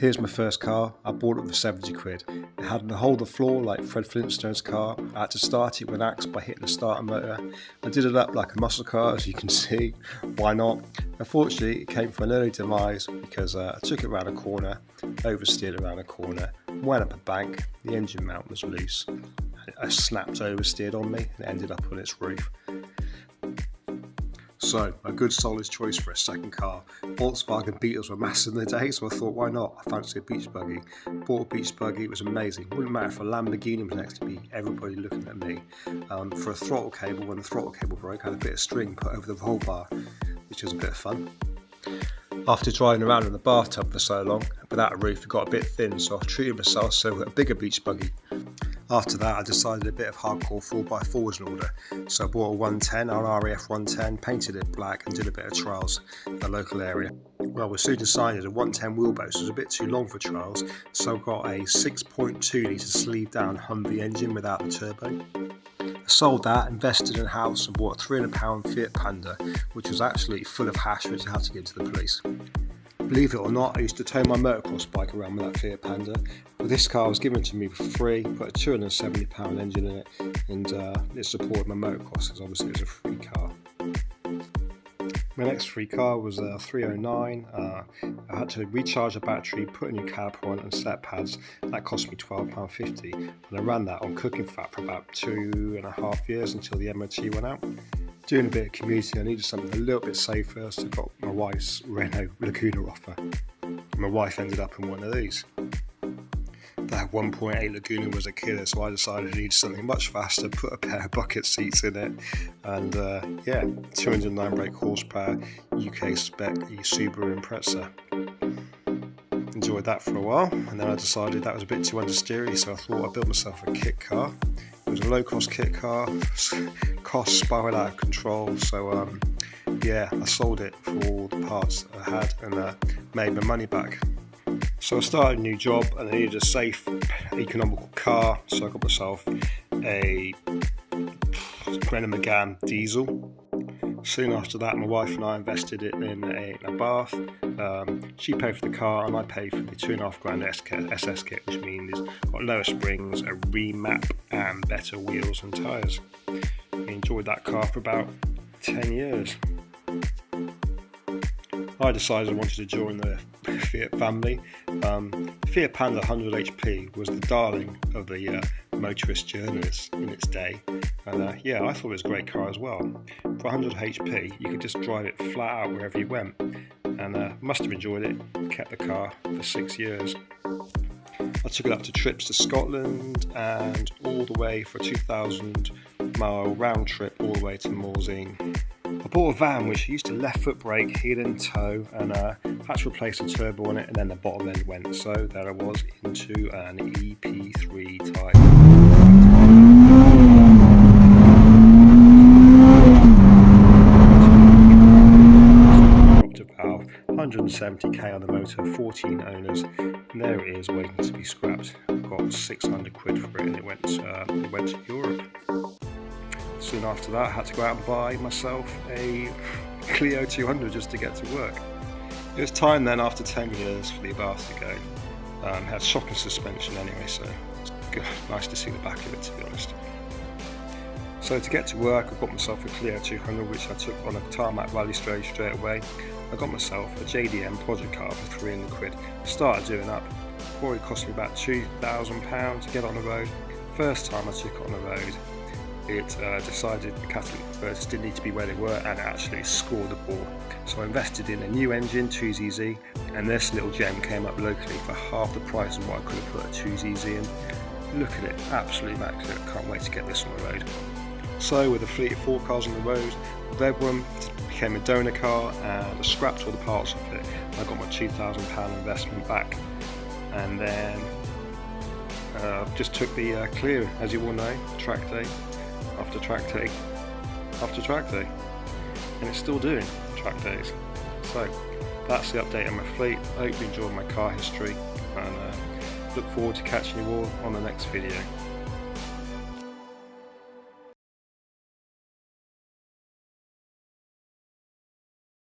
Here's my first car. I bought it for 70 quid. It had a hold the floor like Fred Flintstone's car. I had to start it with an axe by hitting the starter motor. I did it up like a muscle car, as you can see. Why not? Unfortunately, it came from an early demise because I took it around a corner, oversteered around a corner, went up a bank, the engine mount was loose. I snapped oversteered on me and it ended up on its roof. So, a good solid choice for a second car. Volkswagen Beetles were massive in the day, so I thought, why not? I fancy a beach buggy. Bought a beach buggy, it was amazing. Wouldn't matter if a Lamborghini was next to me, everybody looking at me. For a throttle cable, when the throttle cable broke, I had a bit of string put over the roll bar, which was a bit of fun. After driving around in the bathtub for so long, without a roof, it got a bit thin, so I treated myself to a bigger beach buggy. After that, I decided a bit of hardcore 4x4 was in order, so I bought a 110, an RAF 110, painted it black and did a bit of trials in the local area. Well, we soon decided a 110 wheelbase was a bit too long for trials, so I got a 6.2 litre sleeve down Humvee engine without the turbo. I sold that, invested in a house and bought a £300 Fiat Panda, which was actually full of hash which I had to give to the police. Believe it or not, I used to tow my motocross bike around with that Fiat Panda, but this car was given to me for free, put a £270 engine in it, and it supported my motocross because obviously it was a free car. My next free car was a 309. I had to recharge the battery, put a new caliper on and set pads. That cost me £12.50, and I ran that on cooking fat for about 2.5 years until the MOT went out. Doing a bit of commuting, I needed something a little bit safer, so I got my wife's Renault Laguna offer. My wife ended up in one of these. That 1.8 Laguna was a killer, so I decided I needed something much faster, put a pair of bucket seats in it, and 209 brake horsepower, UK spec Subaru Impreza. Enjoyed that for a while, and then I decided that was a bit too understeery, so I thought I'd build myself a kit car. It was a low-cost kit car, cost spiraled out of control, so I sold it for all the parts I had and made my money back. So I started a new job and I needed a safe, economical car, so I got myself a Renault Megane diesel. Soon after that, my wife and I invested it in a bath. She paid for the car and I paid for the £2.5 SS kit, which means it's got lower springs, a remap and better wheels and tyres. We enjoyed that car for about 10 years. I decided I wanted to join the Fiat family. Fiat Panda 100 HP was the darling of the motorist journalists in its day, and I thought it was a great car as well. For 100 HP you could just drive it flat out wherever you went, and must have enjoyed it. Kept the car for 6 years. I took it up to trips to Scotland and all the way for a 2,000-mile round trip all the way to Morzine. I bought a van which used to left foot brake, heel and toe, and had to replace the turbo on it, and then the bottom end went, so there I was into an EP3 type. Dropped a valve, 170k on the motor, 14 owners, and there it is waiting to be scrapped. I got 600 quid for it and it went to Europe. Soon after that, I had to go out and buy myself a Clio 200 just to get to work. It was time then, after 10 years, for the Abarth to go. It had shocking suspension anyway, so it's good. Nice to see the back of it, to be honest. So to get to work, I got myself a Clio 200, which I took on a tarmac rally straight away. I got myself a JDM project car for 300 quid. Started doing up. Probably cost me about £2,000 to get on the road. First time I took it on the road, it decided the catalytic converters didn't need to be where they were, and it actually scored the ball. So I invested in a new engine, 2ZZ, and this little gem came up locally for half the price of what I could have put a 2ZZ in. Look at it, absolutely immaculate. Can't wait to get this on the road. So with a fleet of 4 cars on the road, the red one became a donor car, and I scrapped all the parts of it. I got my £2,000 investment back, and then just took the Clio, as you all know, track day after track day after track day, and it's still doing track days. So that's the update on my fleet. I hope you enjoyed my car history, and look forward to catching you all on the next video.